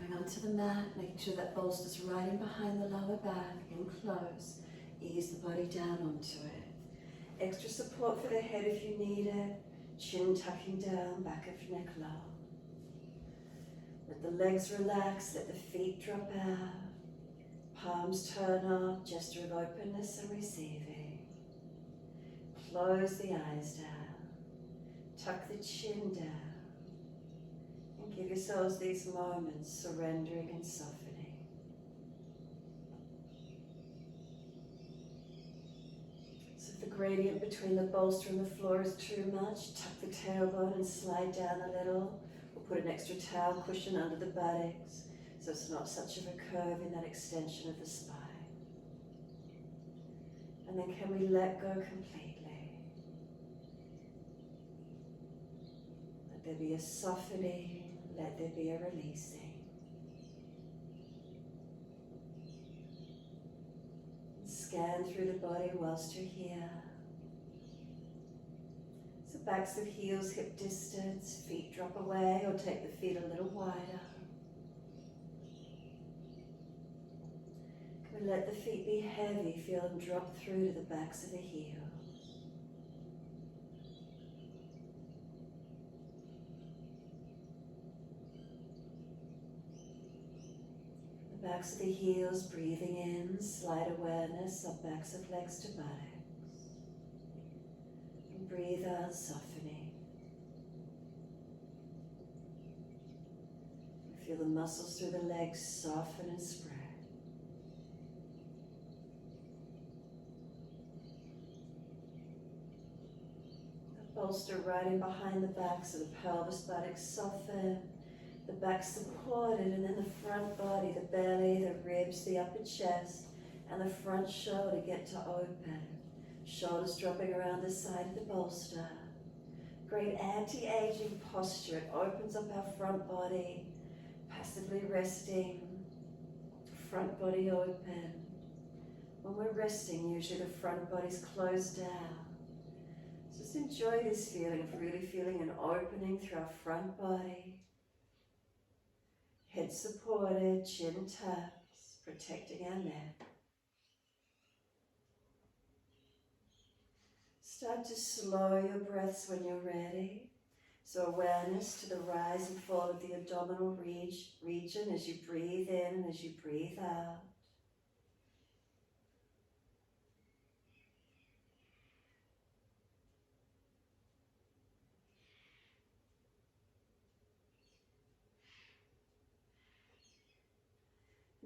Coming onto the mat, making sure that bolster's right in behind the lower back, in close. Ease the body down onto it. Extra support for the head if you need it. Chin tucking down, back of neck low. Let the legs relax, let the feet drop out. Palms turn up, gesture of openness and receiving. Close the eyes down. Tuck the chin down. And give yourselves these moments, surrendering and softening. So if the gradient between the bolster and the floor is too much, tuck the tailbone and slide down a little. Or put an extra towel cushion under the buttocks, so it's not such of a curve in that extension of the spine. And then can we let go completely? Let there be a softening, let there be a releasing. And scan through the body whilst you're here. So backs of heels, hip distance, feet drop away or take the feet a little wider. Can we let the feet be heavy, feel them drop through to the backs of the heels. The backs of the heels, breathing in, slight awareness of backs of legs to buttocks. And breathe out, softening. Feel the muscles through the legs soften and spread. Bolster right in behind the back so the pelvis, buttocks soften, the back supported, and then the front body, the belly, the ribs, the upper chest, and the front shoulder get to open. Shoulders dropping around the side of the bolster. Great anti-aging posture. It opens up our front body, passively resting, front body open. When we're resting, usually the front body's closed down. Just enjoy this feeling of really feeling an opening through our front body. Head supported, chin tucks, protecting our neck. Start to slow your breaths when you're ready. So awareness to the rise and fall of the abdominal region as you breathe in and as you breathe out.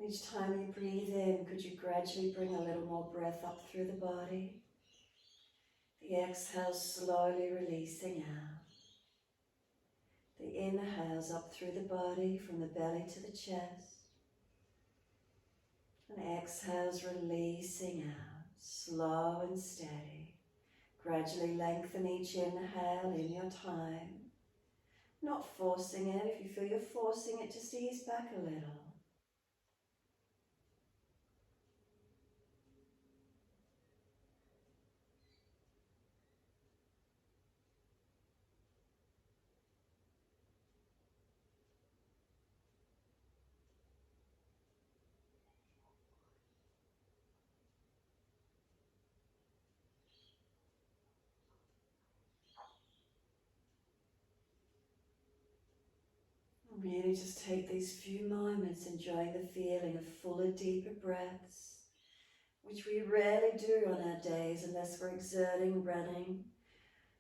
Each time you breathe in, could you gradually bring a little more breath up through the body? The exhale slowly releasing out. The inhales up through the body from the belly to the chest. And exhales releasing out, slow and steady. Gradually lengthen each inhale in your time. Not forcing it. If you feel you're forcing it, just ease back a little. Really just take these few moments enjoying the feeling of fuller, deeper breaths, which we rarely do on our days unless we're exerting, running.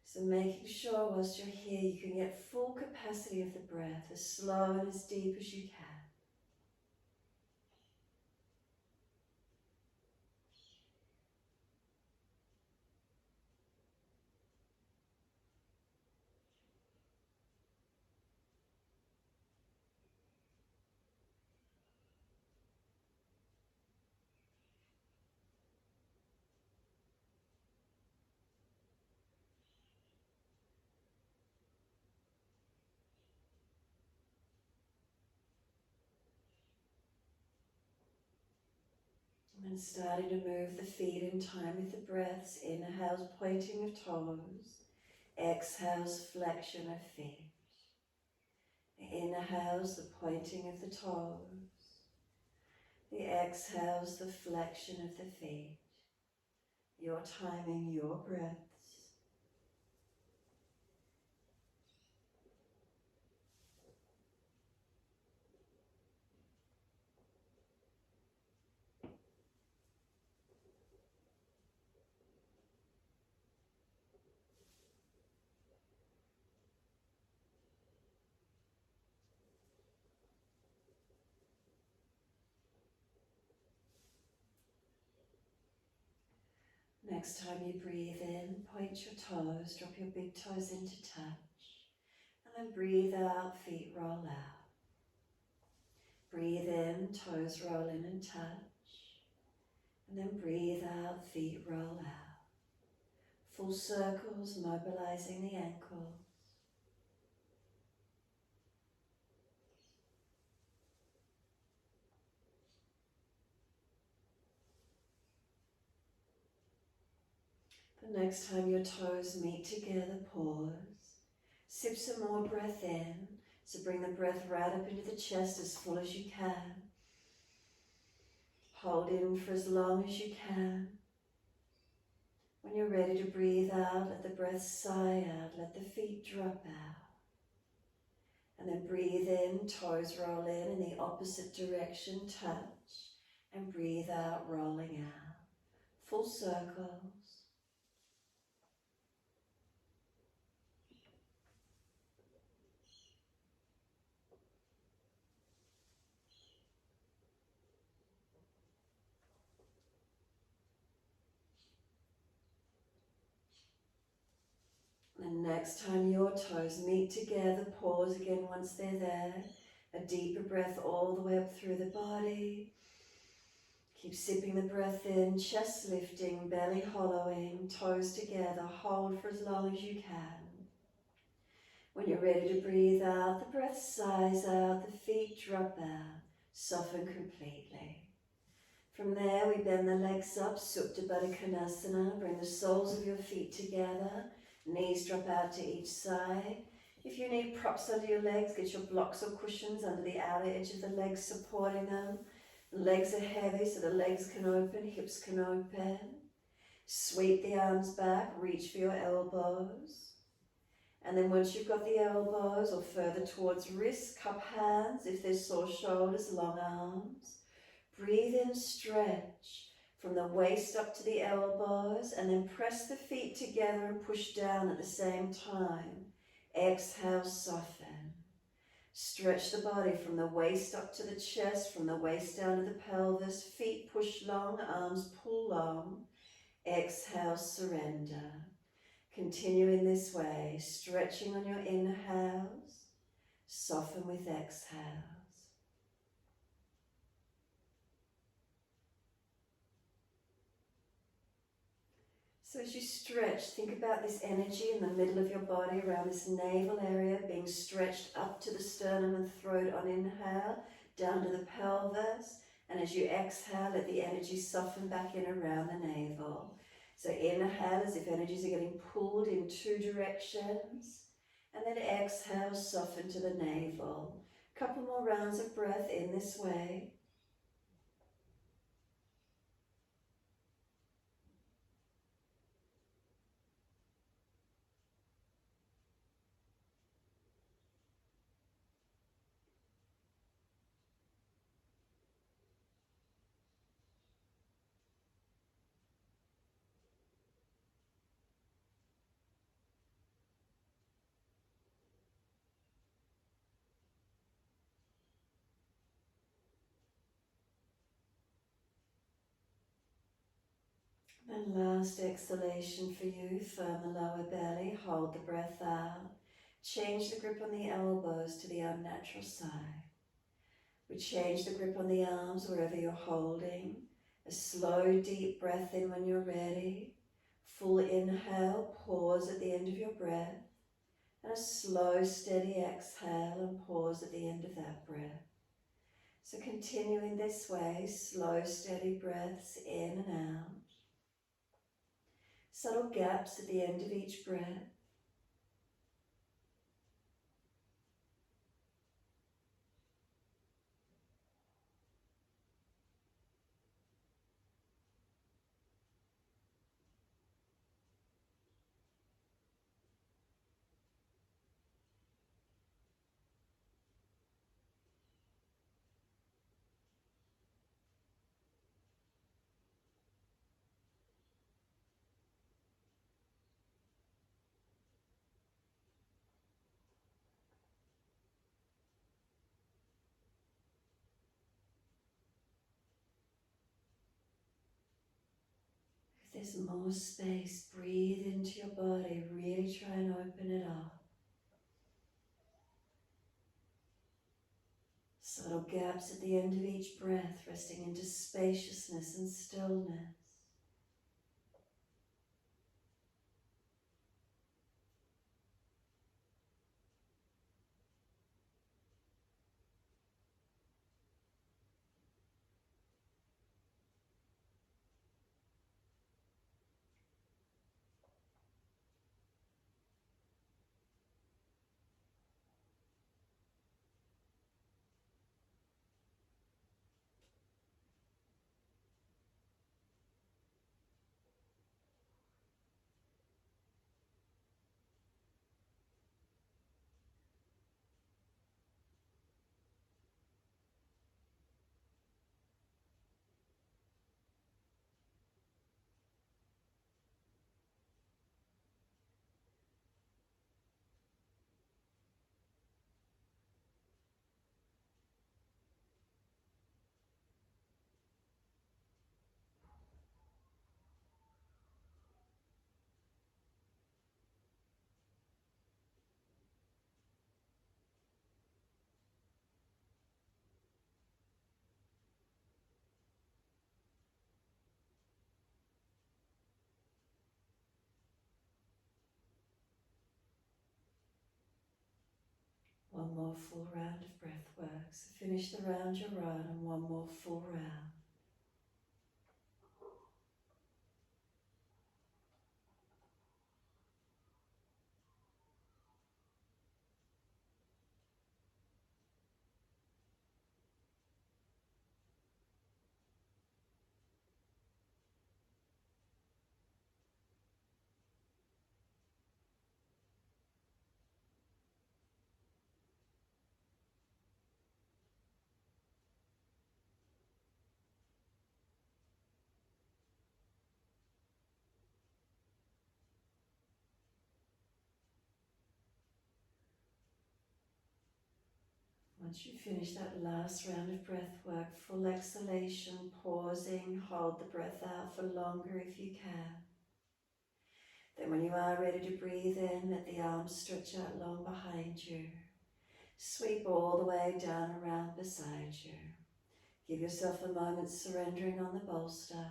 So making sure whilst you're here you can get full capacity of the breath, as slow and as deep as you can. And starting to move the feet in time with the breaths. Inhales, pointing of toes. Exhales, flexion of feet. The inhales, the pointing of the toes. The exhales, the flexion of the feet. Your timing, your breaths. Next time you breathe in, point your toes, drop your big toes into touch, and then breathe out, feet roll out. Breathe in, toes roll in and touch, and then breathe out, feet roll out. Full circles, mobilizing the ankles. The next time your toes meet together, pause. Sip some more breath in. So bring the breath right up into the chest as full as you can. Hold in for as long as you can. When you're ready to breathe out, let the breath sigh out. Let the feet drop out. And then breathe in, toes roll in the opposite direction, touch. And breathe out, rolling out. Full circles. And next time your toes meet together, pause again once they're there. A deeper breath all the way up through the body. Keep sipping the breath in, chest lifting, belly hollowing, toes together. Hold for as long as you can. When you're ready to breathe out, the breath sighs out, the feet drop out, soften completely. From there, we bend the legs up, Supta Baddha Konasana. Bring the soles of your feet together. Knees drop out to each side. If you need props under your legs, get your blocks or cushions under the outer edge of the legs supporting them. The legs are heavy so the legs can open, hips can open. Sweep the arms back, reach for your elbows. And then once you've got the elbows or further towards wrists, cup hands. If there's sore shoulders, long arms. Breathe in, stretch from the waist up to the elbows, and then press the feet together and push down at the same time. Exhale, soften. Stretch the body from the waist up to the chest, from the waist down to the pelvis. Feet push long, arms pull long. Exhale, surrender. Continue in this way, stretching on your inhales, soften with exhales. So as you stretch, think about this energy in the middle of your body around this navel area being stretched up to the sternum and throat on inhale, down to the pelvis, and as you exhale, let the energy soften back in around the navel. So inhale as if energies are getting pulled in two directions, and then exhale, soften to the navel. Couple more rounds of breath in this way. And last exhalation for you, firm the lower belly, hold the breath out. Change the grip on the elbows to the unnatural side. We change the grip on the arms wherever you're holding. A slow, deep breath in when you're ready. Full inhale, pause at the end of your breath. And a slow, steady exhale and pause at the end of that breath. So continuing this way, slow, steady breaths in and out. Subtle gaps at the end of each breath. there's more space. Breathe into your body. Really try and open it up. Subtle gaps at the end of each breath, resting into spaciousness and stillness. One more full round of breath work. So finish the round you're on and one more full round. Once you finish that last round of breath work, full exhalation, pausing, hold the breath out for longer if you can. Then when you are ready to breathe in, let the arms stretch out long behind you. Sweep all the way down around beside you. Give yourself a moment surrendering on the bolster.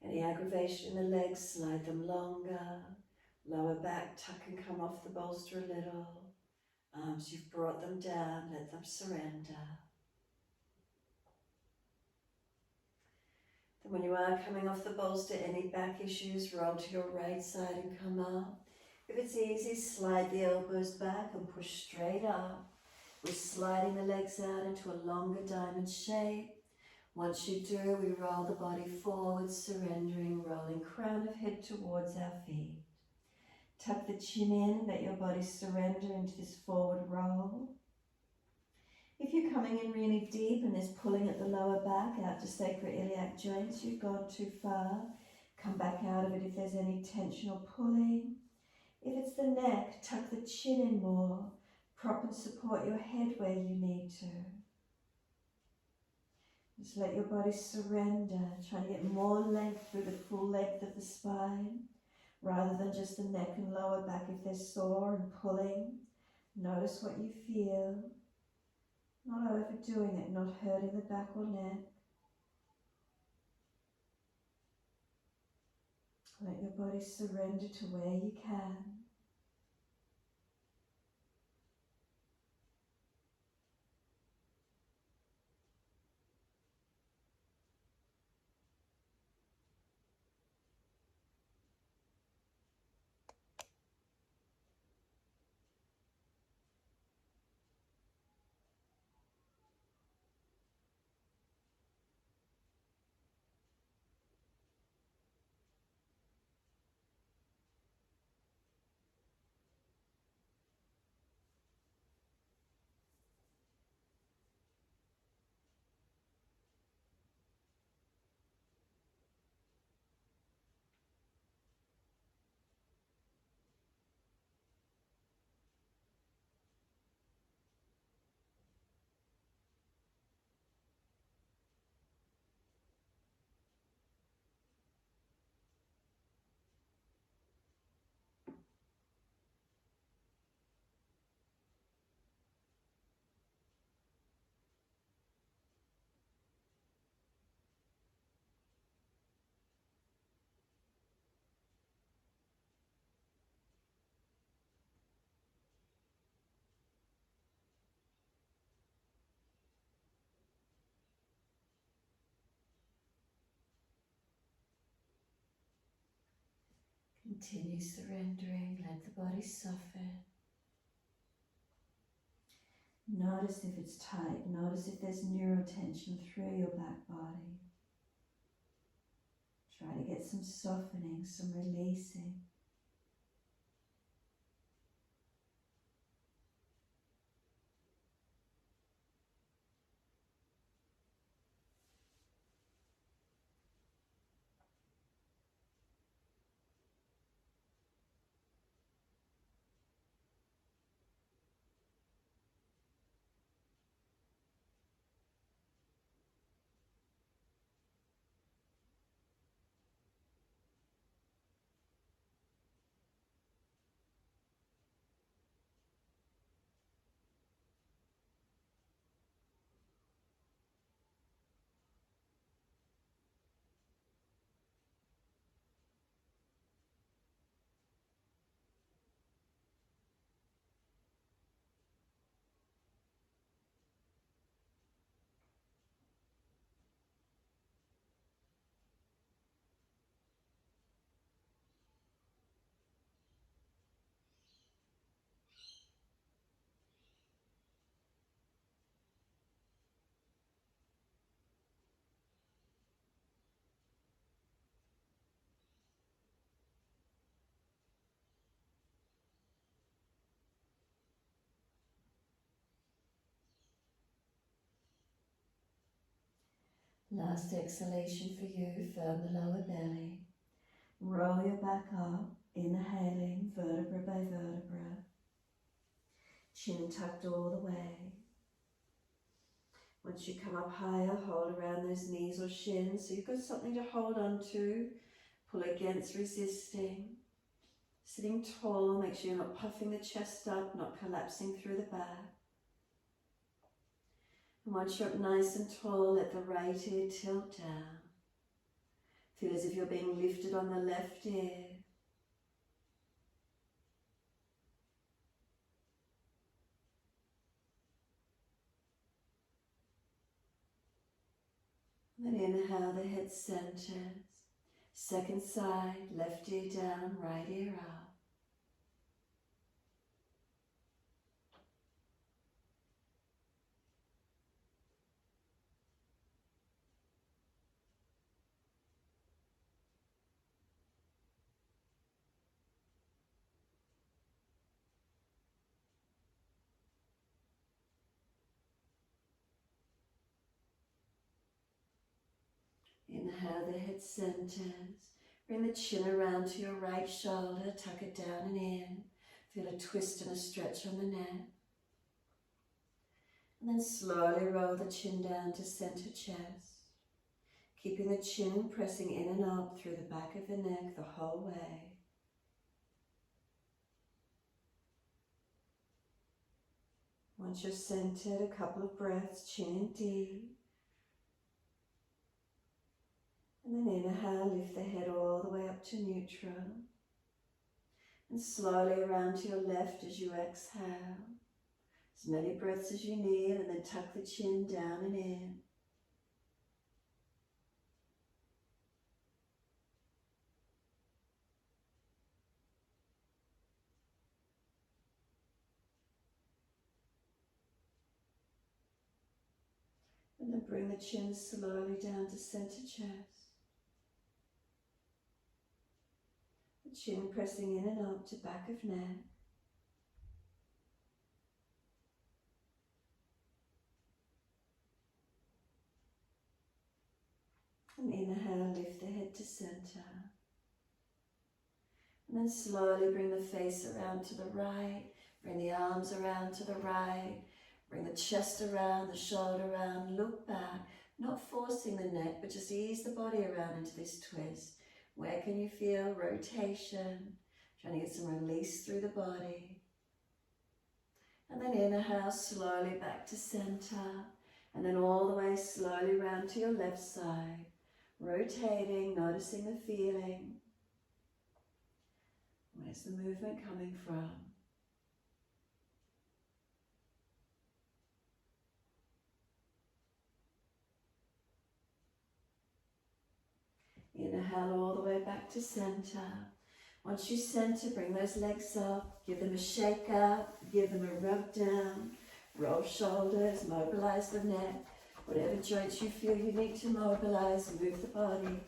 Any aggravation in the legs, slide them longer. Lower back, tuck and come off the bolster a little. Arms, you've brought them down, let them surrender. Then when you are coming off the bolster, any back issues, roll to your right side and come up. If it's easy, slide the elbows back and push straight up. We're sliding the legs out into a longer diamond shape. Once you do, we roll the body forward, surrendering, rolling crown of head towards our feet. Tuck the chin in, let your body surrender into this forward roll. If you're coming in really deep and there's pulling at the lower back out to sacroiliac joints, you've gone too far. Come back out of it if there's any tension or pulling. If it's the neck, tuck the chin in more. Prop and support your head where you need to. Just let your body surrender, trying to get more length through the full length of the spine, rather than just the neck and lower back if they're sore and pulling. Notice what you feel. Not overdoing it, not hurting the back or neck. Let your body surrender to where you can. Continue surrendering, let the body soften. Notice if it's tight, notice if there's neurotension through your back body. Try to get some softening, some releasing. Last exhalation for you, firm the lower belly. Roll your back up, inhaling vertebra by vertebra. Chin tucked all the way. Once you come up higher, hold around those knees or shins so you've got something to hold on to. Pull against resisting. Sitting tall, make sure you're not puffing the chest up, not collapsing through the back. And once you're up nice and tall, let the right ear tilt down. Feel as if you're being lifted on the left ear. Then inhale, the head centers. Second side, left ear down, right ear up. Inhale, the head centers. Bring the chin around to your right shoulder, tuck it down and in. Feel a twist and a stretch on the neck. And then slowly roll the chin down to center chest. Keeping the chin pressing in and up through the back of the neck the whole way. Once you're centered, a couple of breaths, chin in deep. And then inhale, lift the head all the way up to neutral. And slowly around to your left as you exhale. As many breaths as you need, and then tuck the chin down and in. And then bring the chin slowly down to center chest. The chin pressing in and up to back of neck. And inhale, lift the head to center. And then slowly bring the face around to the right. Bring the arms around to the right. Bring the chest around, the shoulder around, look back. Not forcing the neck, but just ease the body around into this twist. Where can you feel rotation? Trying to get some release through the body. And then inhale slowly back to center. And then all the way slowly round to your left side. Rotating, noticing the feeling. Where's the movement coming from? Inhale all the way back to center. Once you center, bring those legs up, give them a shake out, give them a rub down, roll shoulders, mobilize the neck, whatever joints you feel you need to mobilize, move the body.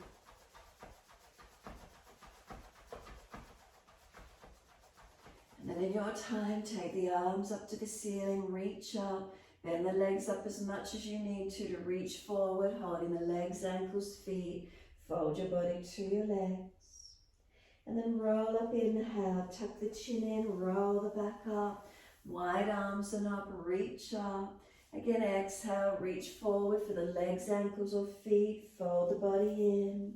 And then in your time, take the arms up to the ceiling, reach up, bend the legs up as much as you need to reach forward, holding the legs, ankles, feet, fold your body to your legs. And then roll up, inhale, tuck the chin in, roll the back up, wide arms and up, reach up. Again, exhale, reach forward for the legs, ankles or feet, fold the body in,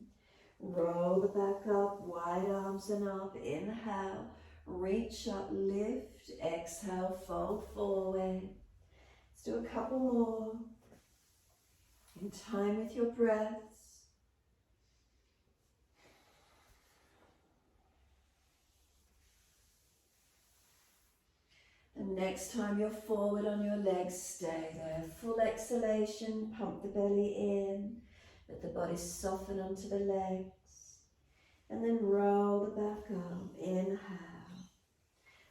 roll the back up, wide arms and up, inhale, reach up, lift, exhale, fold forward. Let's do a couple more. In time with your breaths. And next time you're forward on your legs, stay there. Full exhalation, pump the belly in, let the body soften onto the legs. And then roll the back up, inhale.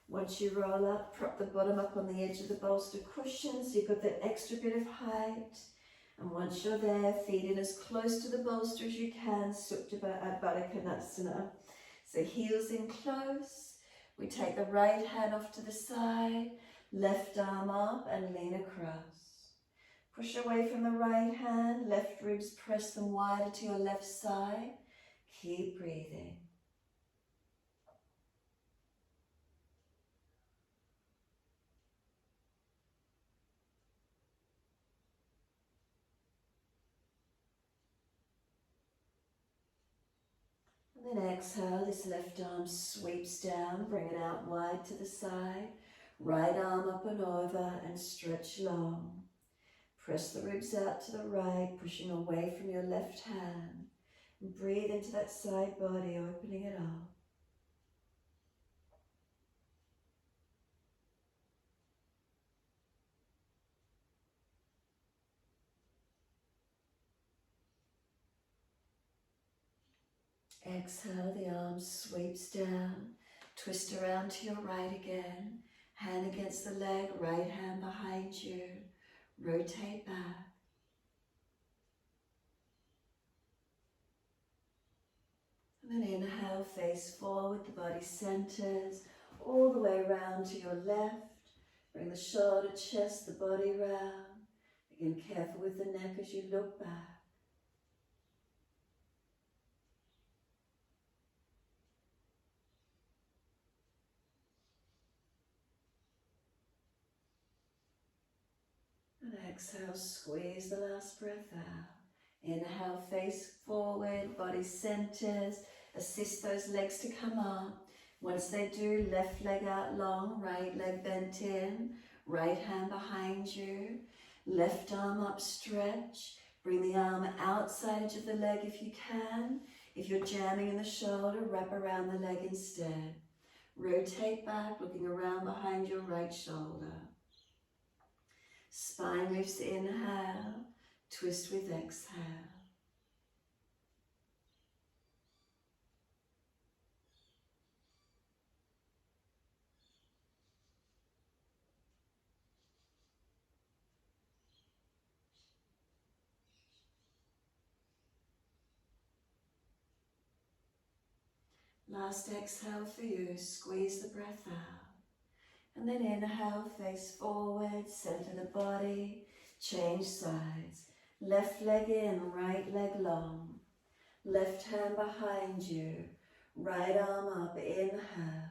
Once you roll up, prop the bottom up on the edge of the bolster cushion so you've got that extra bit of height. And once you're there, feet in as close to the bolster as you can, Supta Baddha Konasana. So heels in close. We take the right hand off to the side, left arm up and lean across. Push away from the right hand, left ribs press them wider to your left side. Keep breathing. And then exhale, this left arm sweeps down, bring it out wide to the side. Right arm up and over and stretch long. Press the ribs out to the right, pushing away from your left hand. And breathe into that side body, opening it up. Exhale, the arm sweeps down. Twist around to your right again. Hand against the leg, right hand behind you. Rotate back. And then inhale, face forward, the body centers, all the way around to your left. Bring the shoulder, chest, the body round. Again, careful with the neck as you look back. And exhale, squeeze the last breath out. Inhale, face forward, body centers. Assist those legs to come up. Once they do, left leg out long, right leg bent in, right hand behind you. Left arm up, stretch. Bring the arm outside edge of the leg if you can. If you're jamming in the shoulder, wrap around the leg instead. Rotate back, looking around behind your right shoulder. Spine lifts, inhale, twist with exhale. Last exhale for you, squeeze the breath out. And then inhale, face forward, center the body, change sides. Left leg in, right leg long. Left hand behind you, right arm up, inhale.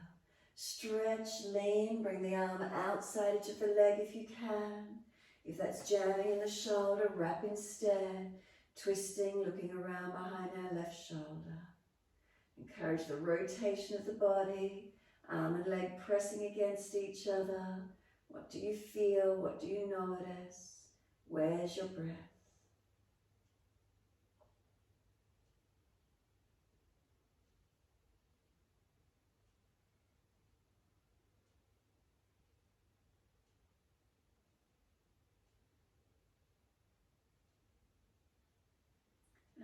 Stretch, lean, bring the arm outside edge of the leg if you can. If that's jamming in the shoulder, wrap instead. Twisting, looking around behind our left shoulder. Encourage the rotation of the body, arm and leg pressing against each other. What do you feel? What do you notice? Where's your breath?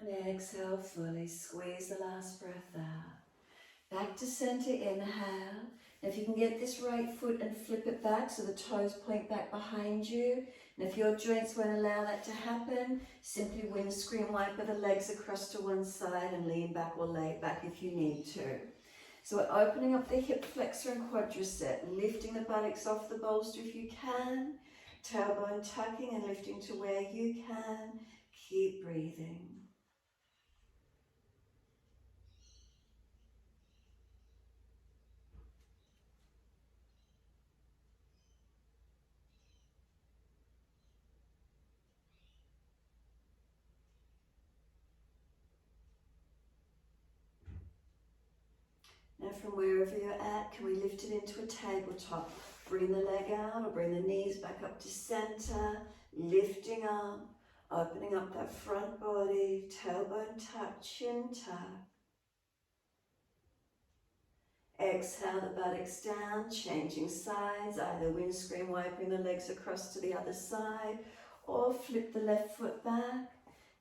And exhale fully, squeeze the last breath out. Back to center, inhale. Now if you can get this right foot and flip it back so the toes point back behind you. And if your joints won't allow that to happen, simply windscreen wiper the legs across to one side and lean back or lay back if you need to. So we're opening up the hip flexor and quadricep, lifting the buttocks off the bolster if you can, tailbone tucking and lifting to where you can. Keep breathing. Now from wherever you're at, can we lift it into a tabletop? Bring the leg out or bring the knees back up to center, lifting up, opening up that front body, tailbone tuck, chin tuck. Exhale the buttocks down, changing sides, either windscreen wiping the legs across to the other side or flip the left foot back.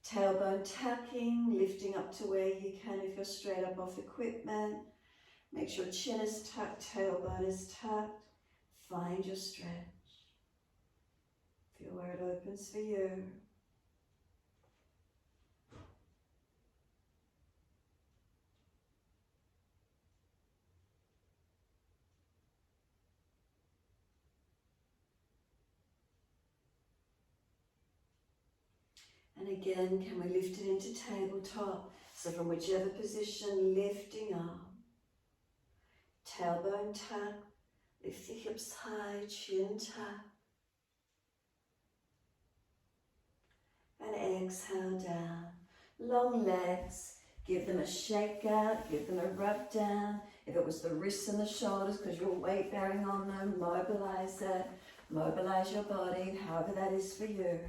Tailbone tucking, lifting up to where you can if you're straight up off equipment. Make sure chin is tucked, tailbone is tucked. Find your stretch. Feel where it opens for you. And again, can we lift it into tabletop? So from whichever position, lifting up. Tailbone tuck, lift the hips high, chin tuck. And exhale down. Long legs, give them a shake out, give them a rub down. If it was the wrists and the shoulders because you're weight bearing on them, mobilize it. Mobilize your body, however that is for you.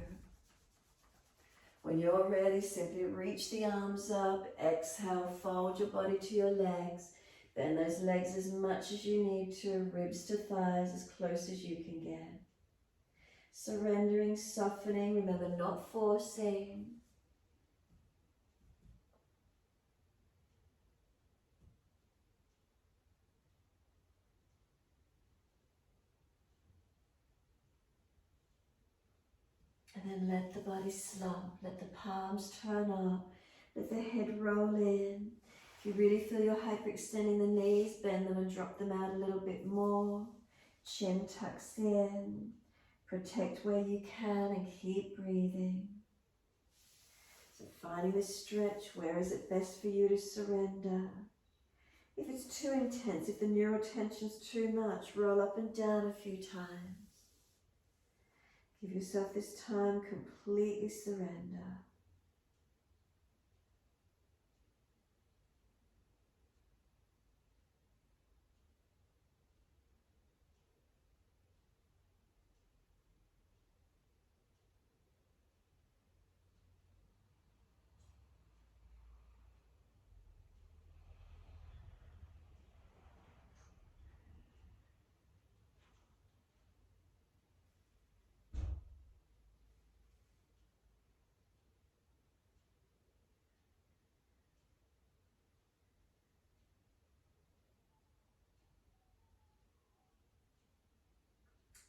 When you're ready, simply reach the arms up, exhale, fold your body to your legs. Bend those legs as much as you need to, ribs to thighs, as close as you can get. Surrendering, softening, remember not forcing. And then let the body slump, let the palms turn up, let the head roll in. If you really feel you're hyperextending the knees, bend them and drop them out a little bit more. Chin tucks in. Protect where you can and keep breathing. So finding the stretch, where is it best for you to surrender? If it's too intense, if the neural tension's too much, roll up and down a few times. Give yourself this time, completely surrender.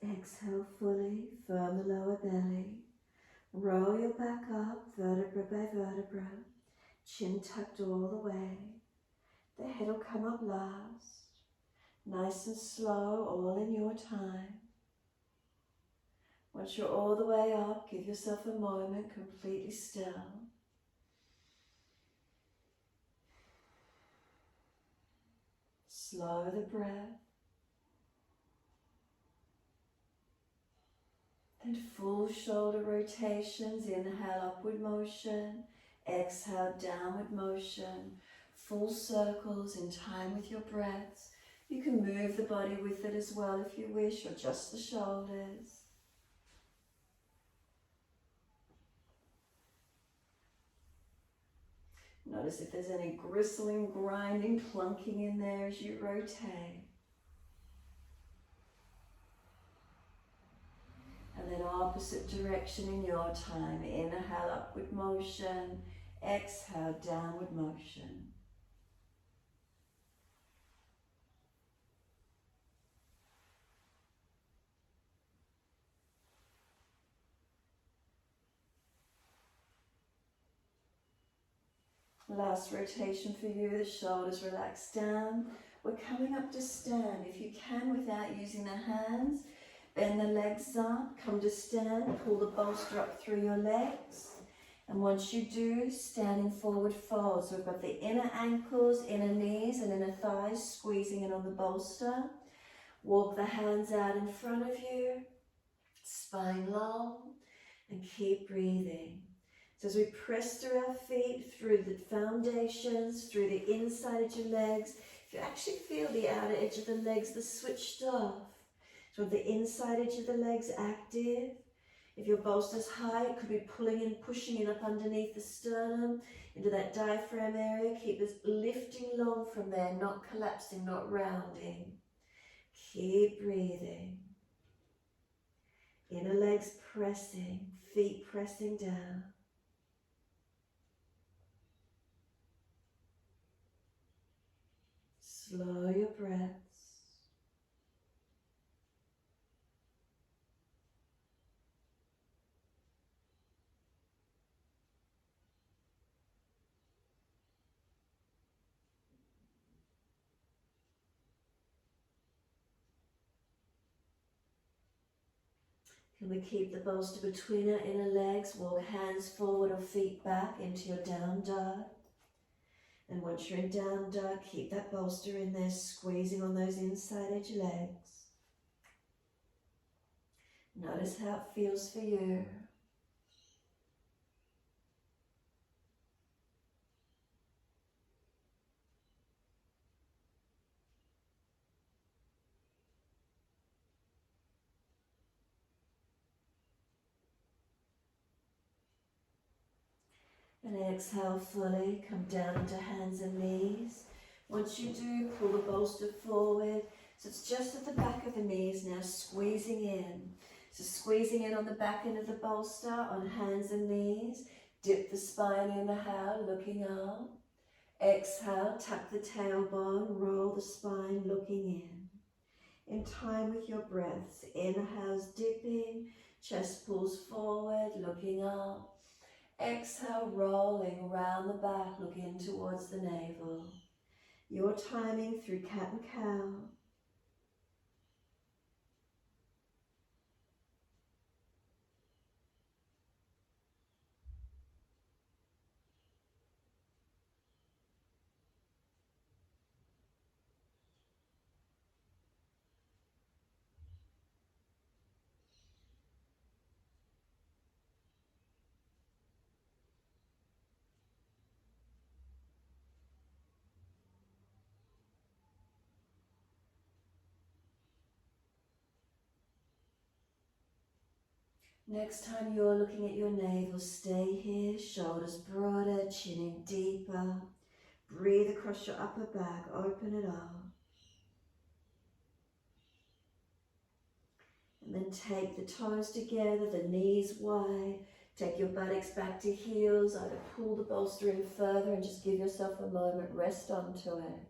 Exhale fully, firm the lower belly. Roll your back up, vertebra by vertebra. Chin tucked all the way. The head will come up last. Nice and slow, all in your time. Once you're all the way up, give yourself a moment completely still. Slow the breath. And full shoulder rotations. Inhale, upward motion. Exhale, downward motion. Full circles in time with your breaths. You can move the body with it as well if you wish, or just the shoulders. Notice if there's any gristling, grinding, clunking in there as you rotate. And then opposite direction in your time. Inhale, upward motion. Exhale, downward motion. Last rotation for you, the shoulders relax down. We're coming up to stand. If you can, without using the hands, bend the legs up, come to stand, pull the bolster up through your legs. And once you do, standing forward fold. So we've got the inner ankles, inner knees and inner thighs squeezing in on the bolster. Walk the hands out in front of you, spine long, and keep breathing. So as we press through our feet, through the foundations, through the inside of your legs, if you actually feel the outer edge of the legs, they're switched off. So the inside edge of the legs active. If your bolster's high, it could be pulling and pushing in up underneath the sternum, into that diaphragm area. Keep this lifting long from there, not collapsing, not rounding. Keep breathing. Inner legs pressing, feet pressing down. Slow your breaths. Can we keep the bolster between our inner legs? Walk hands forward or feet back into your down dog. And once you're in down dog, keep that bolster in there, squeezing on those inside edge legs. Notice how it feels for you. And exhale fully, come down onto hands and knees. Once you do, pull the bolster forward. So it's just at the back of the knees now, squeezing in. So squeezing in on the back end of the bolster, on hands and knees. Dip the spine, inhale, looking up. Exhale, tap the tailbone, roll the spine, looking in time with your breaths. Inhales, dipping, chest pulls forward, looking up. Exhale, rolling around the back, looking towards the navel. Your timing through cat and cow. Next time you're looking at your navel, stay here, shoulders broader, chin in deeper. Breathe across your upper back, open it up. And then take the toes together, the knees wide. Take your buttocks back to heels, either pull the bolster in further and just give yourself a moment, rest onto it.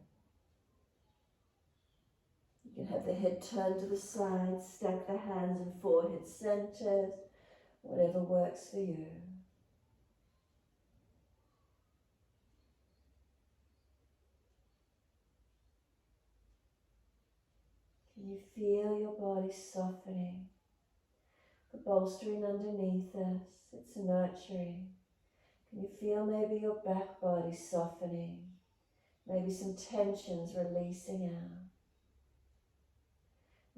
You can have the head turned to the side, stack the hands and forehead centered, whatever works for you. Can you feel your body softening? The bolstering underneath us, it's nurturing. Can you feel maybe your back body softening? Maybe some tensions releasing out.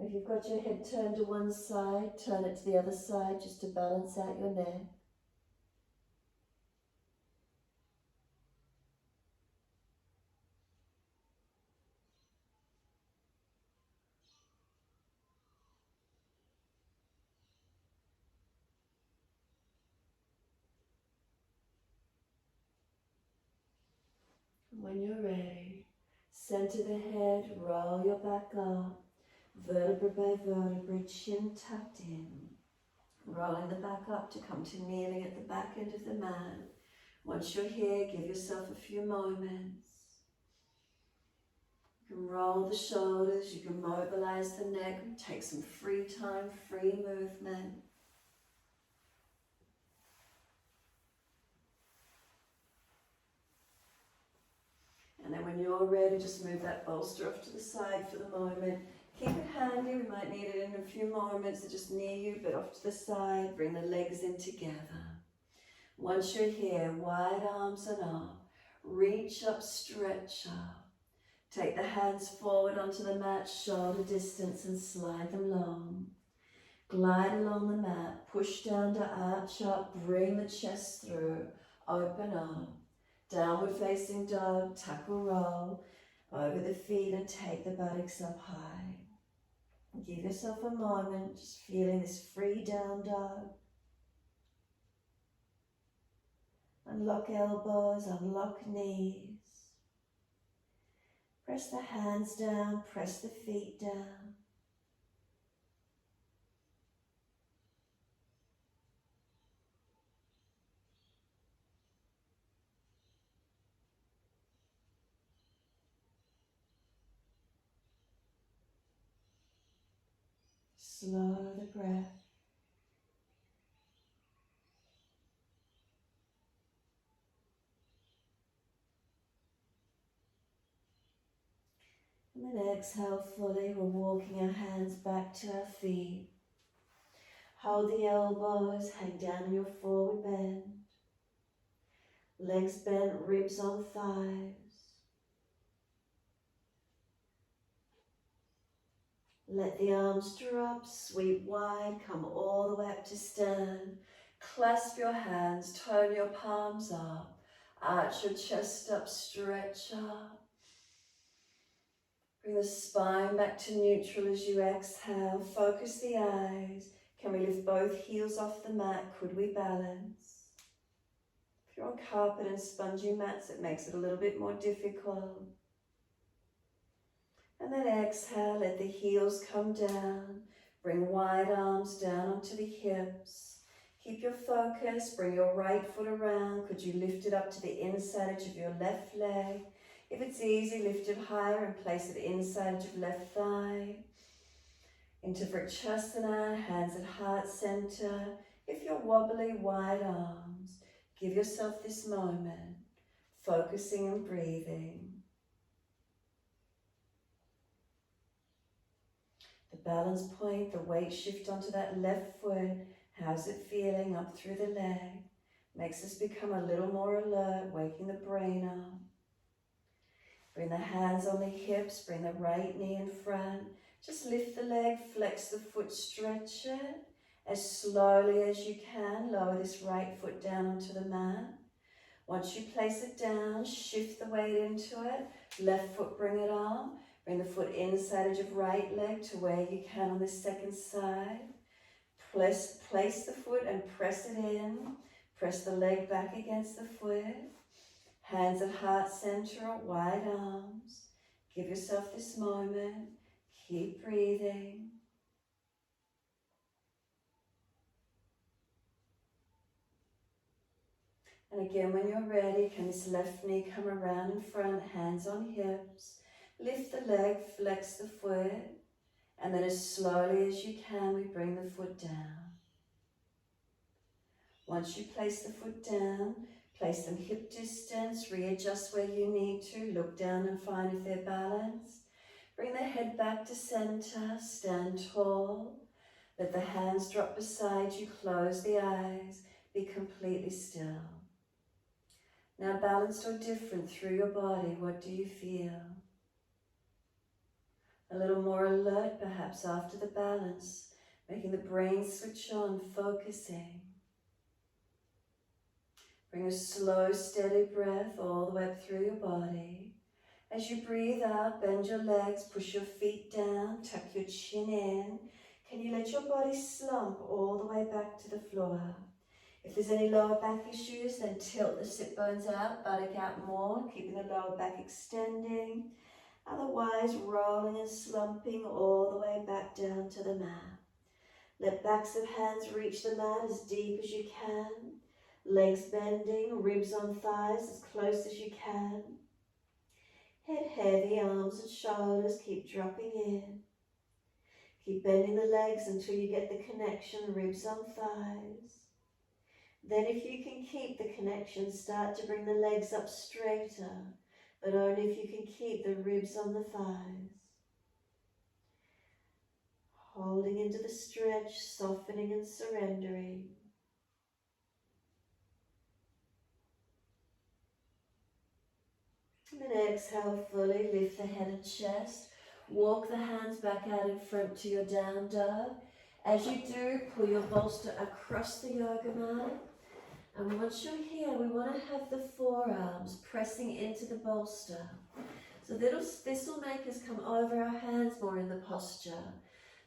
If you've got your head turned to one side, turn it to the other side just to balance out your neck. And when you're ready, center the head, roll your back up, vertebra by vertebra, chin tucked in. Rolling the back up to come to kneeling at the back end of the mat. Once you're here, give yourself a few moments. You can roll the shoulders, you can mobilize the neck, take some free time, free movement. And then when you're ready, just move that bolster off to the side for the moment. Keep it handy, we might need it in a few moments, so just near you, but off to the side. Bring the legs in together. Once you're here, wide arms and up. Reach up, stretch up. Take the hands forward onto the mat, shoulder distance, and slide them long. Glide along the mat, push down to arch up, bring the chest through, open up. Downward facing dog, tuck or roll over the feet and take the buttocks up high. Give yourself a moment, just feeling this free down dog. Unlock elbows, unlock knees. Press the hands down, press the feet down. Slow the breath. And then exhale fully, we're walking our hands back to our feet. Hold the elbows, hang down in your forward bend. Legs bent, ribs on thighs. Let the arms drop, sweep wide, come all the way up to stand. Clasp your hands, turn your palms up. Arch your chest up, stretch up. Bring the spine back to neutral as you exhale. Focus the eyes. Can we lift both heels off the mat? Could we balance? If you're on carpet and spongy mats, it makes it a little bit more difficult. And then exhale, let the heels come down. Bring wide arms down onto the hips. Keep your focus, bring your right foot around. Could you lift it up to the inside edge of your left leg? If it's easy, lift it higher and place it inside edge of left thigh. Into Vrksasana, hands at heart center. If you're wobbly, wide arms. Give yourself this moment, focusing and breathing. The balance point, the weight shift onto that left foot. How's it feeling up through the leg? Makes us become a little more alert, waking the brain up. Bring the hands on the hips, bring the right knee in front. Just lift the leg, flex the foot, stretch it. As slowly as you can, lower this right foot down onto the mat. Once you place it down, shift the weight into it. Left foot, bring it up. Bring the foot inside edge of right leg to where you can on this second side. Place the foot and press it in. Press the leg back against the foot. Hands at heart center, wide arms. Give yourself this moment. Keep breathing. And again, when you're ready, can this left knee come around in front, hands on hips. Lift the leg, flex the foot. And then as slowly as you can, we bring the foot down. Once you place the foot down, place them hip distance, readjust where you need to, look down and find if they're balanced. Bring the head back to center, stand tall. Let the hands drop beside you, close the eyes, be completely still. Now balanced or different through your body, what do you feel? A little more alert perhaps after the balance, making the brain switch on, focusing. Bring a slow, steady breath all the way up through your body. As you breathe out, bend your legs, push your feet down, tuck your chin in. Can you let your body slump all the way back to the floor? If there's any lower back issues, then tilt the sit bones out, buttock out more, keeping the lower back extending. Otherwise, rolling and slumping all the way back down to the mat. Let backs of hands reach the mat as deep as you can. Legs bending, ribs on thighs as close as you can. Head heavy, arms and shoulders keep dropping in. Keep bending the legs until you get the connection, ribs on thighs. Then if you can keep the connection, start to bring the legs up straighter. but only if you can keep the ribs on the thighs. Holding into the stretch, softening and surrendering. And then exhale fully, lift the head and chest. Walk the hands back out in front to your down dog. As you do, pull your bolster across the yoga mat. And once you're here, we want to have the forearms pressing into the bolster. So this will make us come over our hands more in the posture.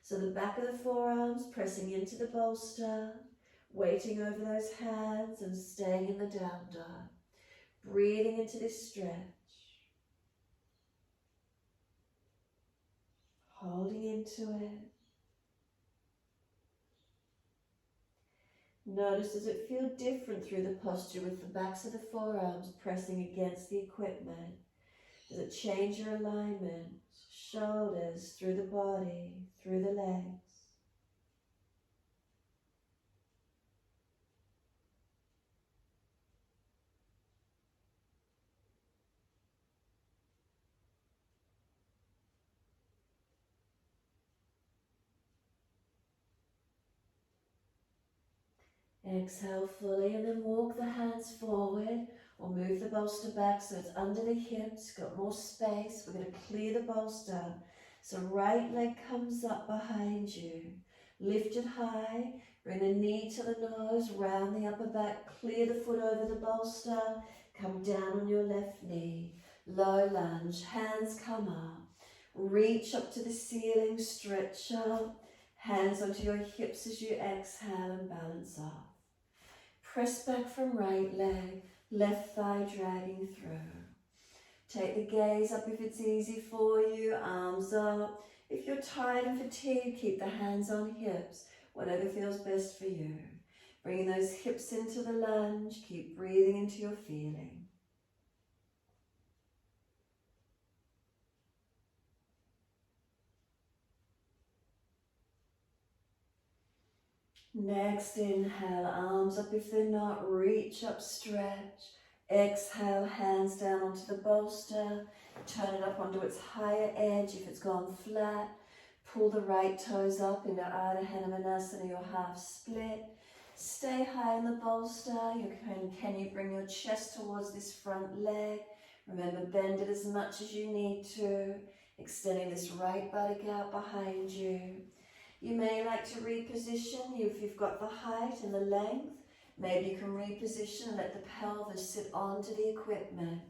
So the back of the forearms pressing into the bolster, weighting over those hands and staying in the down dog. Breathing into this stretch. Holding into it. Notice, does it feel different through the posture with the backs of the forearms pressing against the equipment? Does it change your alignment? Shoulders, through the body, through the legs. Exhale fully and then walk the hands forward or move the bolster back so it's under the hips, got more space. We're going to clear the bolster. So right leg comes up behind you. Lift it high, bring the knee to the nose, round the upper back, clear the foot over the bolster, come down on your left knee. Low lunge, hands come up. Reach up to the ceiling, stretch up. Hands onto your hips as you exhale and balance off. Press back from right leg, left thigh dragging through. Take the gaze up if it's easy for you, arms up. If you're tired and fatigued, keep the hands on hips, whatever feels best for you. Bringing those hips into the lunge, keep breathing into your feeling. Next inhale, arms up if they're not, reach up, stretch. Exhale, hands down onto the bolster, turn it up onto its higher edge if it's gone flat. Pull the right toes up into Ardha Hanumanasana, your half split. Stay high in the bolster. Can you bring your chest towards this front leg? Remember, bend it as much as you need to, extending this right buttock out behind you. You may like to reposition if you've got the height and the length. Maybe you can reposition and let the pelvis sit onto the equipment.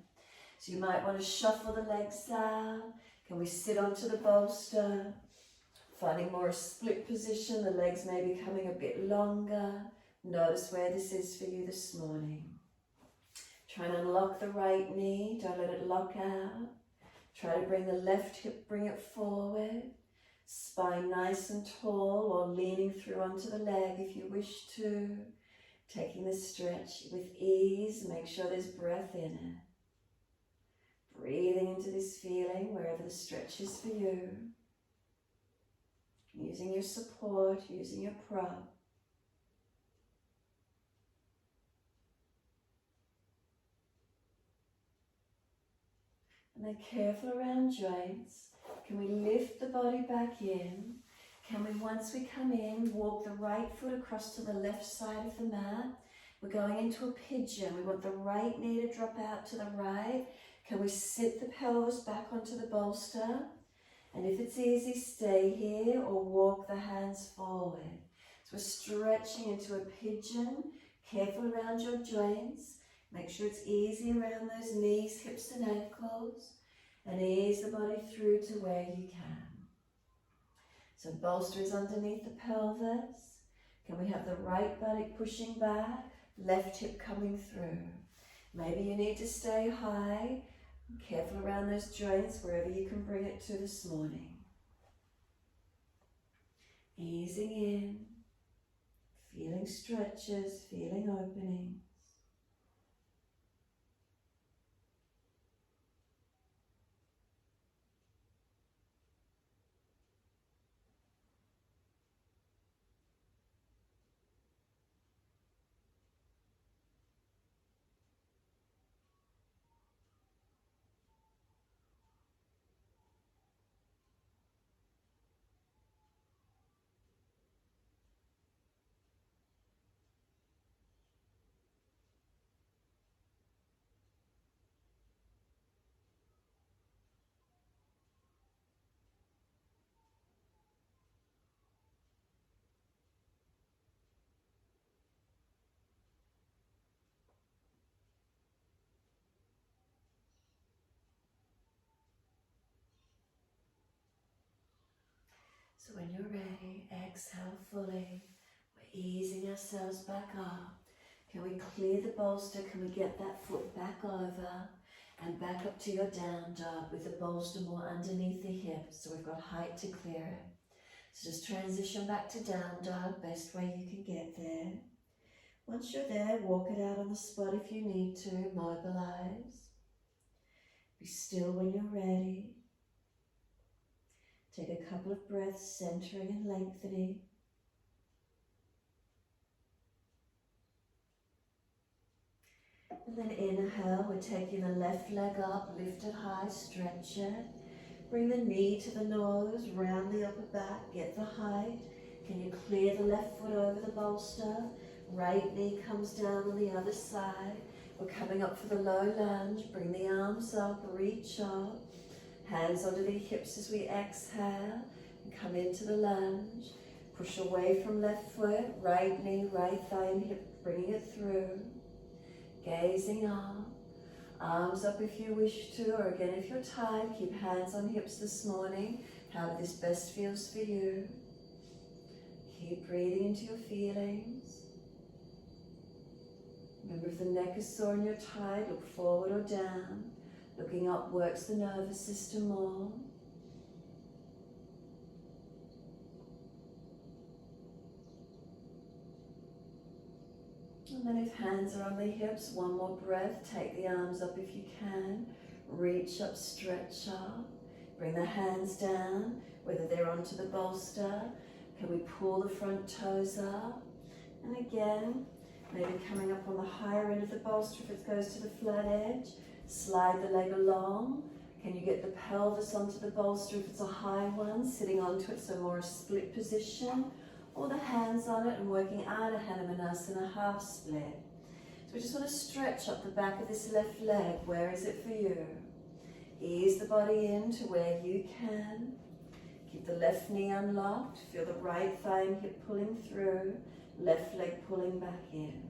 So you might want to shuffle the legs down. Can we sit onto the bolster? Finding more a split position, the legs may be coming a bit longer. Notice where this is for you this morning. Try and unlock the right knee, don't let it lock out. Try to bring the left hip, bring it forward. Spine nice and tall or leaning through onto the leg if you wish to. Taking the stretch with ease, make sure there's breath in it. Breathing into this feeling wherever the stretch is for you. Using your support, using your prop. And then careful around joints. Can we lift the body back in? Can we, once we come in, walk the right foot across to the left side of the mat? We're going into a pigeon. We want the right knee to drop out to the right. Can we sit the pelvis back onto the bolster? And if it's easy, stay here or walk the hands forward. So we're stretching into a pigeon. Careful around your joints. Make sure it's easy around those knees, hips and ankles. And ease the body through to where you can. So bolster is underneath the pelvis. Can we have the right buttock pushing back, left hip coming through? Maybe you need to stay high. Careful around those joints wherever you can bring it to this morning. Easing in, feeling stretches, feeling openings. So when you're ready, exhale fully. We're easing ourselves back up. Can we clear the bolster? Can we get that foot back over and back up to your down dog with the bolster more underneath the hips so we've got height to clear it. So just transition back to down dog, best way you can get there. Once you're there, walk it out on the spot if you need to, mobilize. Be still when you're ready. Take a couple of breaths, centering and lengthening. And then inhale, we're taking the left leg up, lift it high, stretch it. Bring the knee to the nose, round the upper back, get the height. Can you clear the left foot over the bolster? Right knee comes down on the other side. We're coming up for the low lunge. Bring the arms up, reach up. Hands under the hips as we exhale. And come into the lunge. Push away from left foot, right knee, right thigh and hip, bringing it through. Gazing up. Arms up if you wish to, or again if you're tired, keep hands on hips this morning. However this best feels for you. Keep breathing into your feelings. Remember, if the neck is sore and you're tired, look forward or down. Looking up works the nervous system more. And then if hands are on the hips, one more breath. Take the arms up if you can. Reach up, stretch up. Bring the hands down, whether they're onto the bolster. Can we pull the front toes up? And again, maybe coming up on the higher end of the bolster if it goes to the flat edge. Slide the leg along. Can you get the pelvis onto the bolster if it's a high one, sitting onto it, so more a split position? Or the hands on it and working Ardha Hanumanasana, half split. So we just want to stretch up the back of this left leg. Where is it for you? Ease the body in to where you can. Keep the left knee unlocked. Feel the right thigh and hip pulling through. Left leg pulling back in.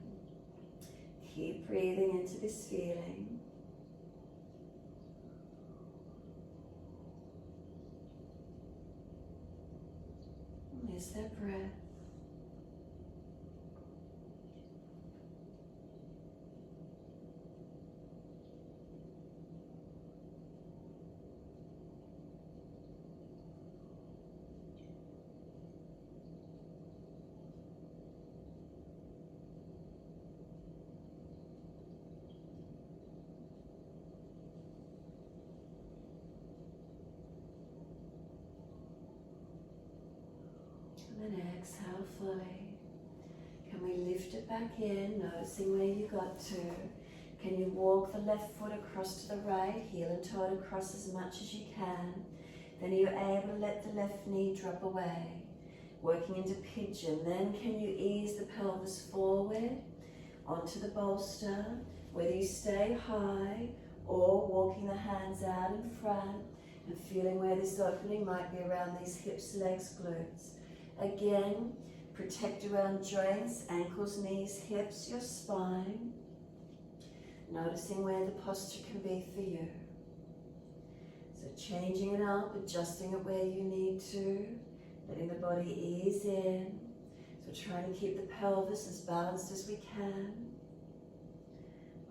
Keep breathing into this feeling. Is there breath? And then exhale fully. Can we lift it back in, noticing where you got to? Can you walk the left foot across to the right, heel and toe it across as much as you can? Then you're able to let the left knee drop away. Working into pigeon. Then can you ease the pelvis forward onto the bolster, whether you stay high or walking the hands out in front and feeling where this opening might be around these hips, legs, glutes. Again, protect around joints, ankles, knees, hips, your spine. Noticing where the posture can be for you. So changing it up, adjusting it where you need to, letting the body ease in. So trying to keep the pelvis as balanced as we can.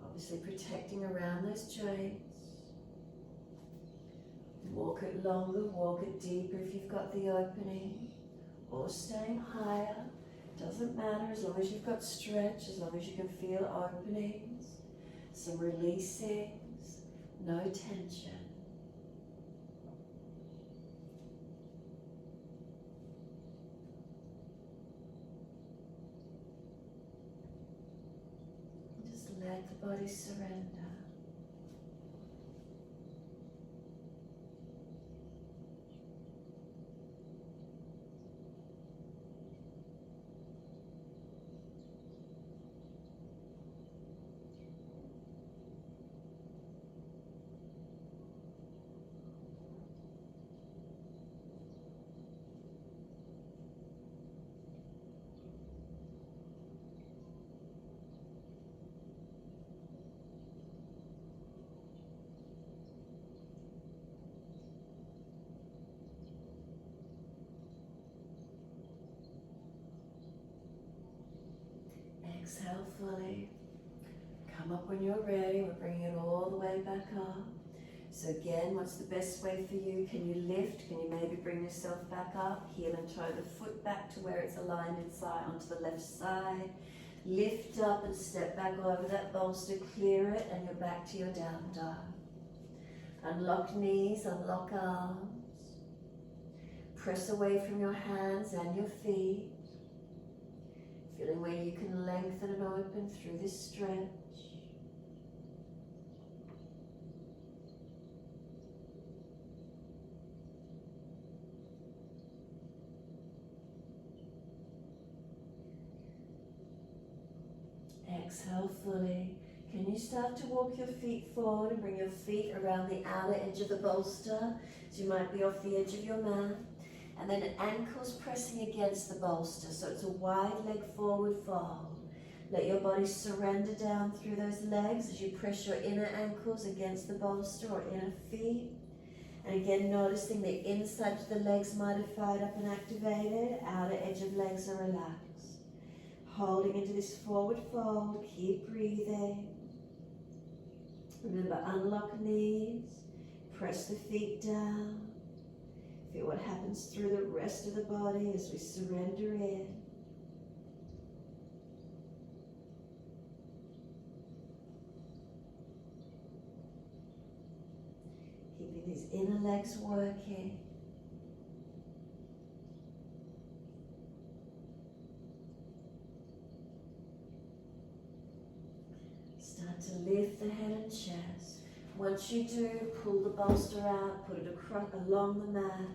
Obviously protecting around those joints. Walk it longer, walk it deeper if you've got the opening. Or staying higher, doesn't matter as long as you've got stretch, as long as you can feel openings, some releasings, no tension. And just let the body surrender. fully. Come up when you're ready. We're bringing it all the way back up. So again, what's the best way for you? Can you lift? Can you maybe bring yourself back up? Heel and toe the foot back to where it's aligned inside onto the left side. Lift up and step back over that bolster, clear it, and you're back to your down dog. Unlock knees, unlock arms. Press away from your hands and your feet. Feeling where you can lengthen and open through this stretch. Exhale fully. Can you start to walk your feet forward and bring your feet around the outer edge of the bolster? So you might be off the edge of your mat. And then ankles pressing against the bolster. So it's a wide leg forward fold. Let your body surrender down through those legs as you press your inner ankles against the bolster or inner feet. And again, noticing the inside of the legs might have fired up and activated. Outer edge of legs are relaxed. Holding into this forward fold, keep breathing. Remember, unlock knees, press the feet down. Feel what happens through the rest of the body as we surrender in. Keeping these inner legs working. Start to lift the head and chest. Once you do, pull the bolster out, put it across along the mat.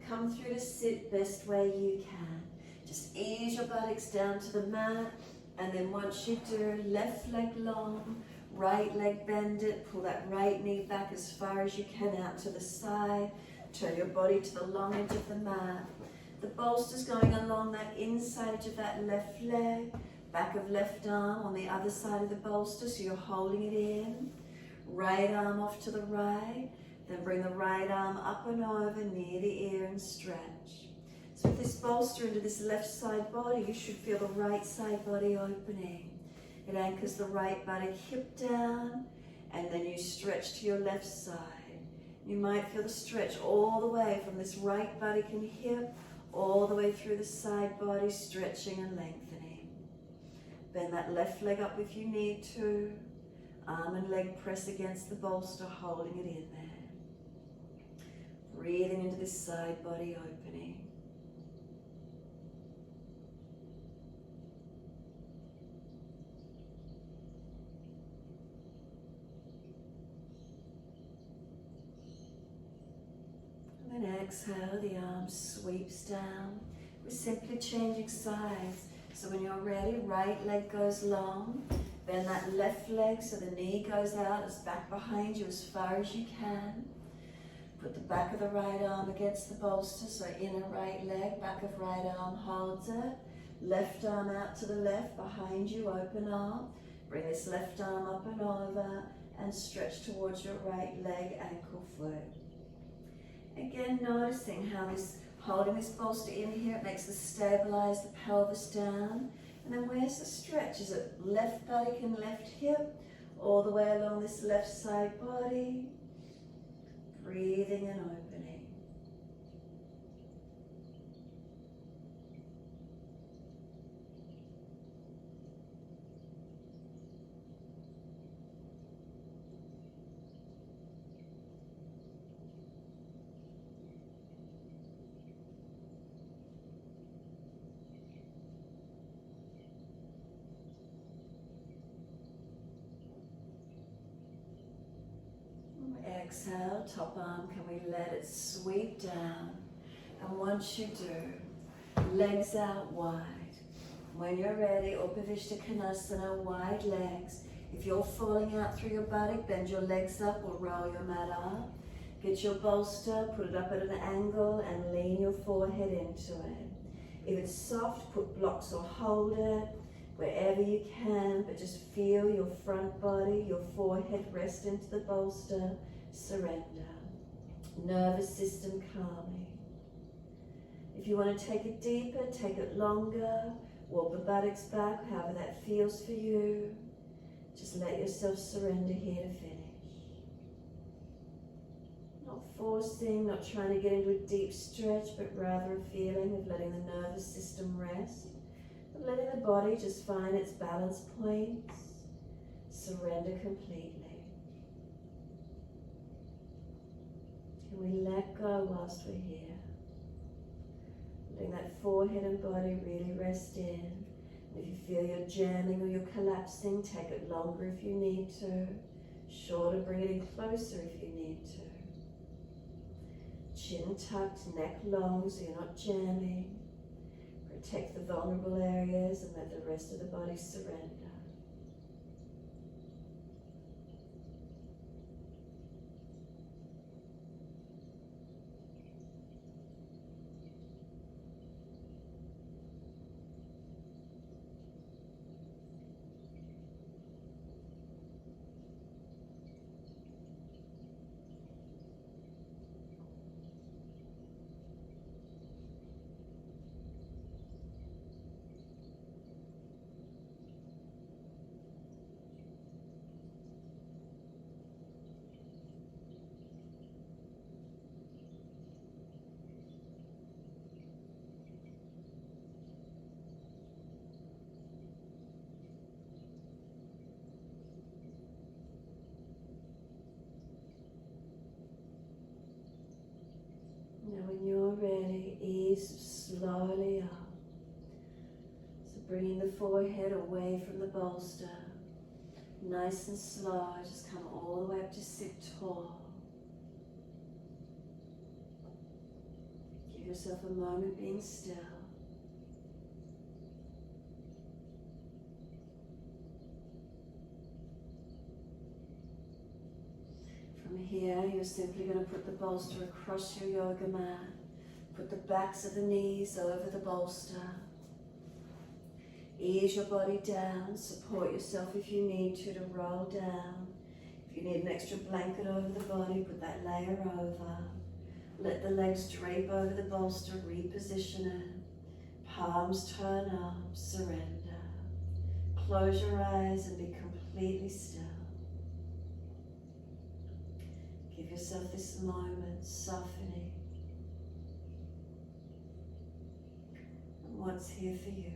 Come through to sit best way you can. Just ease your buttocks down to the mat, and then once you do, left leg long, right leg bend it, pull that right knee back as far as you can out to the side. Turn your body to the long edge of the mat. The bolster's going along that inside edge of that left leg. Back of left arm on the other side of the bolster, so you're holding it in. Right arm off to the right, then bring the right arm up and over near the ear and stretch. So with this bolster into this left side body, you should feel the right side body opening. It anchors the right buttock hip down, and then you stretch to your left side. You might feel the stretch all the way from this right buttock and hip, all the way through the side body, stretching and lengthening. Bend that left leg up if you need to. Arm and leg press against the bolster, holding it in there. Breathing into this side body opening. And then exhale, the arm sweeps down. We're simply changing sides. So when you're ready, right leg goes long. Bend that left leg so the knee goes out as back behind you as far as you can. Put the back of the right arm against the bolster, so inner right leg, back of right arm holds it. Left arm out to the left, behind you, open arm. Bring this left arm up and over and stretch towards your right leg, ankle, foot. Again, noticing how this holding this bolster in here, it makes us stabilize the pelvis down. And then where's the stretch? Is it left buttock and left hip? All the way along this left side body. Breathing and opening. Exhale, top arm, can we let it sweep down? And once you do, legs out wide. When you're ready, Upavishta Konasana, wide legs. If you're falling out through your buttock, bend your legs up or roll your mat up. Get your bolster, put it up at an angle and lean your forehead into it. If it's soft, put blocks or hold it wherever you can, but just feel your front body, your forehead rest into the bolster. Surrender. Nervous system calming. If you want to take it deeper, take it longer. Walk the buttocks back, however that feels for you. Just let yourself surrender here to finish. Not forcing, not trying to get into a deep stretch, but rather a feeling of letting the nervous system rest, of letting the body just find its balance points. Surrender completely. Can we let go whilst we're here? Letting that forehead and body really rest in. If you feel you're jamming or you're collapsing, take it longer if you need to. Shorter, bring it in closer if you need to. Chin tucked, neck long so you're not jamming. Protect the vulnerable areas and let the rest of the body surrender. Now when you're ready, ease slowly up. So bringing the forehead away from the bolster. Nice and slow, just come all the way up to sit tall. Give yourself a moment being still. From here, you're simply going to put the bolster across your yoga mat. Put the backs of the knees over the bolster. Ease your body down. Support yourself if you need to roll down. If you need an extra blanket over the body, put that layer over. Let the legs drape over the bolster, reposition it. Palms turn up, surrender. Close your eyes and be completely still. Give yourself this moment, softening. And what's here for you?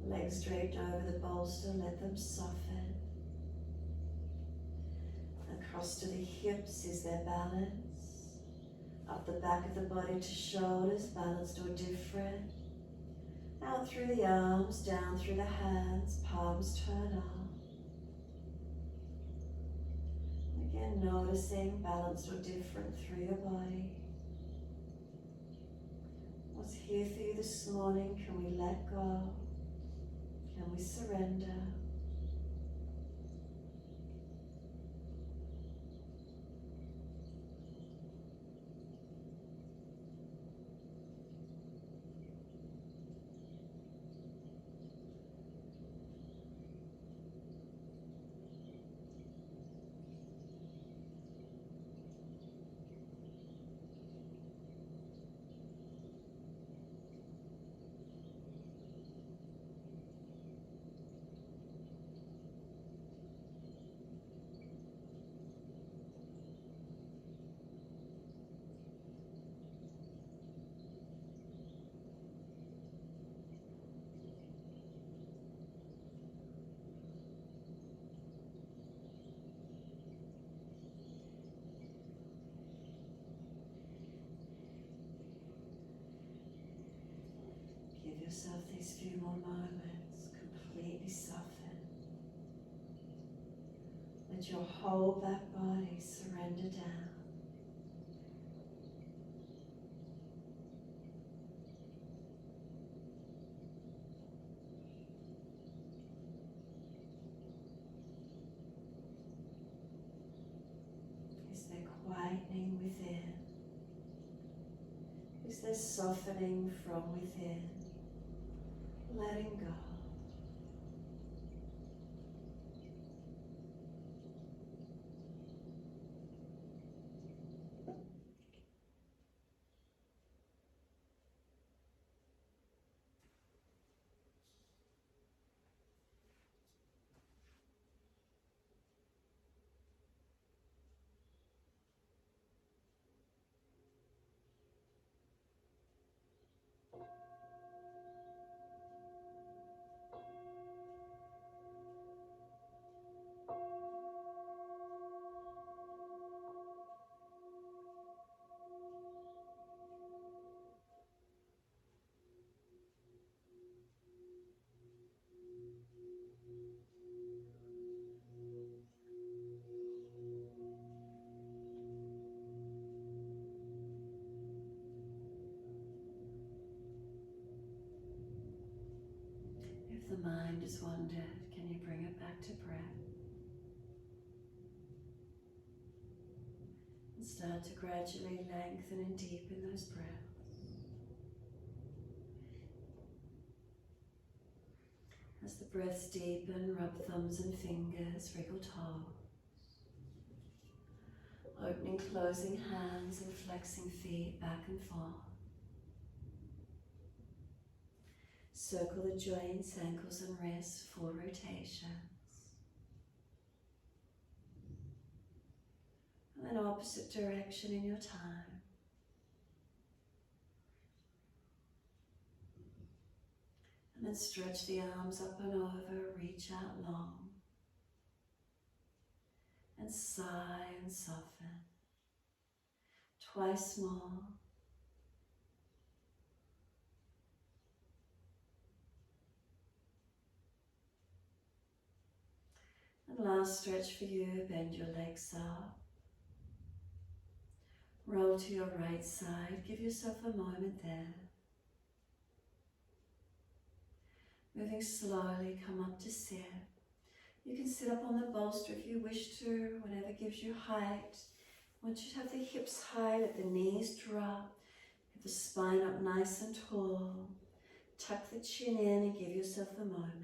Legs draped over the bolster, let them soften. Across to the hips is their balance. Up the back of the body to shoulders, balanced or different. Out through the arms, down through the hands, palms turn up. Again, noticing balanced or different through your body. What's here for you this morning? Can we let go? Can we surrender? Give yourself these few more moments, completely soften. Let your whole back body surrender down. Is there quietening within? Is there softening from within? Letting go. has wandered, can you bring it back to breath? And start to gradually lengthen and deepen those breaths. As the breaths deepen, rub thumbs and fingers, wriggle toes. Opening, closing hands and flexing feet back and forth. Circle the joints, ankles and wrists, 4 rotations. And then opposite direction in your time. And then stretch the arms up and over, reach out long. And sigh and soften. Twice more. And last stretch for you, bend your legs up. Roll to your right side, give yourself a moment there. Moving slowly, come up to sit. You can sit up on the bolster if you wish to, whatever gives you height. Once you have the hips high, let the knees drop, get the spine up nice and tall. Tuck the chin in and give yourself a moment.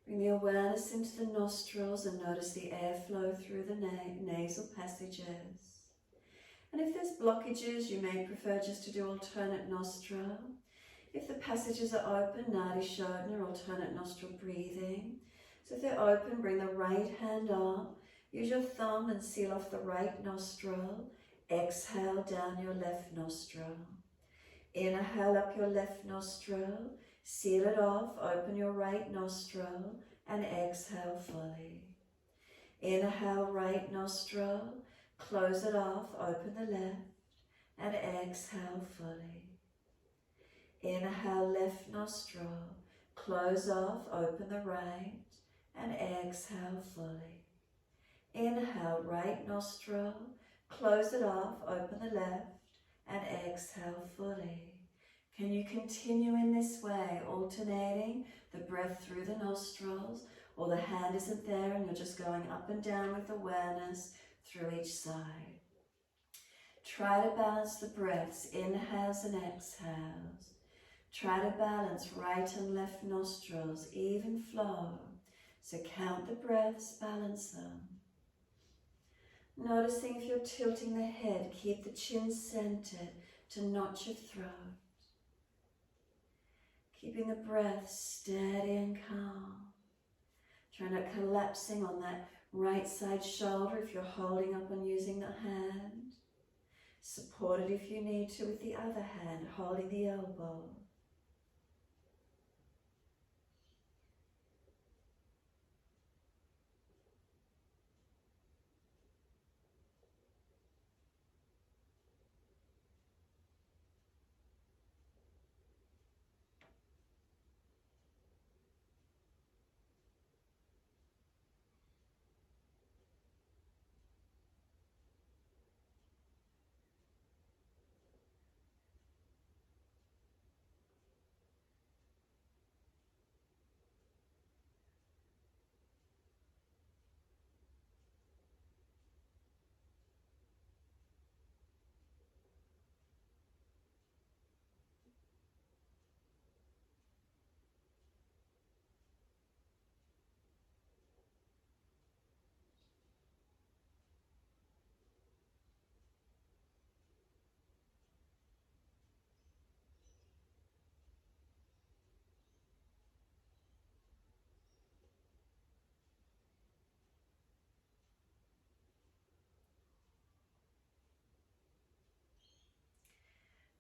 Bring the awareness into the nostrils and notice the airflow through the nasal passages. And if there's blockages, you may prefer just to do alternate nostril. If the passages are open, Nadi Shodhana, alternate nostril breathing. So if they're open, bring the right hand up. Use your thumb and seal off the right nostril. Exhale down your left nostril. Inhale up your left nostril. Seal it off, open your right nostril and exhale fully. Inhale right nostril, close it off, open the left and exhale fully. Inhale left nostril, close off, open the right and exhale fully. Inhale right nostril, close it off, open the left and exhale fully. Can you continue in this way, alternating the breath through the nostrils, or the hand isn't there and you're just going up and down with awareness through each side? Try to balance the breaths, inhales and exhales. Try to balance right and left nostrils, even flow. So count the breaths, balance them. Noticing if you're tilting the head, keep the chin centered to notch your throat. Keeping the breath steady and calm. Try not collapsing on that right side shoulder if you're holding up and using the hand. Support it if you need to with the other hand, holding the elbow.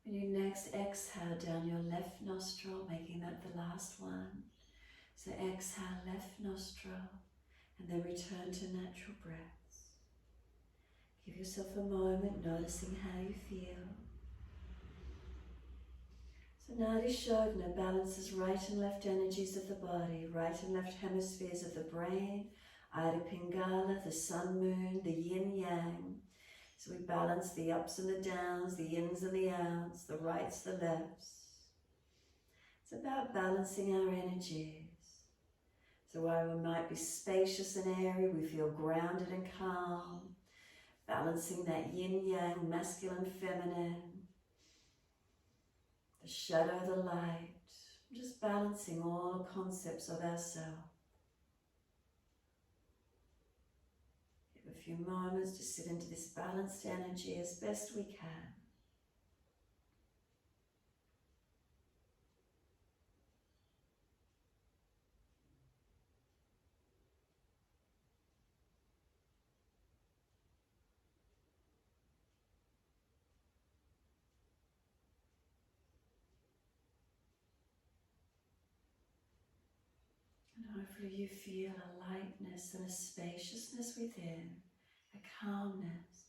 When you next exhale down your left nostril, making that the last one. So exhale left nostril and then return to natural breaths. Give yourself a moment noticing how you feel. So Nadi Shodhana balances right and left energies of the body, right and left hemispheres of the brain, Ida Pingala, the sun, moon, the yin yang. So we balance the ups and the downs, the ins and the outs, the rights, the lefts. It's about balancing our energies. So while we might be spacious and airy, we feel grounded and calm, balancing that yin-yang, masculine, feminine, the shadow, the light, just balancing all the concepts of ourselves. Give a few moments to sit into this balanced energy as best we can. And hopefully you feel a lightness and a spaciousness within, a calmness.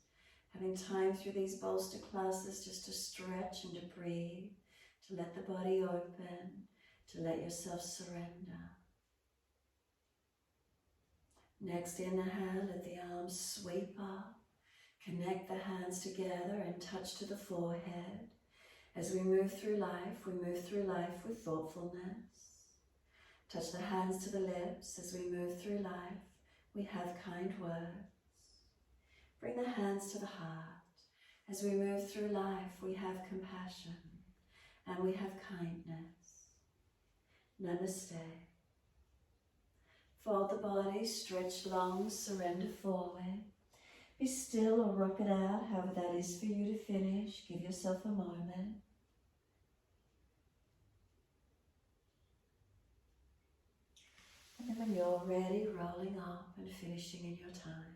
Having time through these bolster classes just to stretch and to breathe, to let the body open, to let yourself surrender. Next, inhale, let the arms sweep up, connect the hands together and touch to the forehead. As we move through life with thoughtfulness. Touch the hands to the lips. As we move through life, we have kind words. Bring the hands to the heart. As we move through life, we have compassion and we have kindness. Namaste. Fold the body, stretch long, surrender forward. Be still or rock it out, however that is for you to finish. Give yourself a moment. And then when you're ready, rolling up and finishing in your time.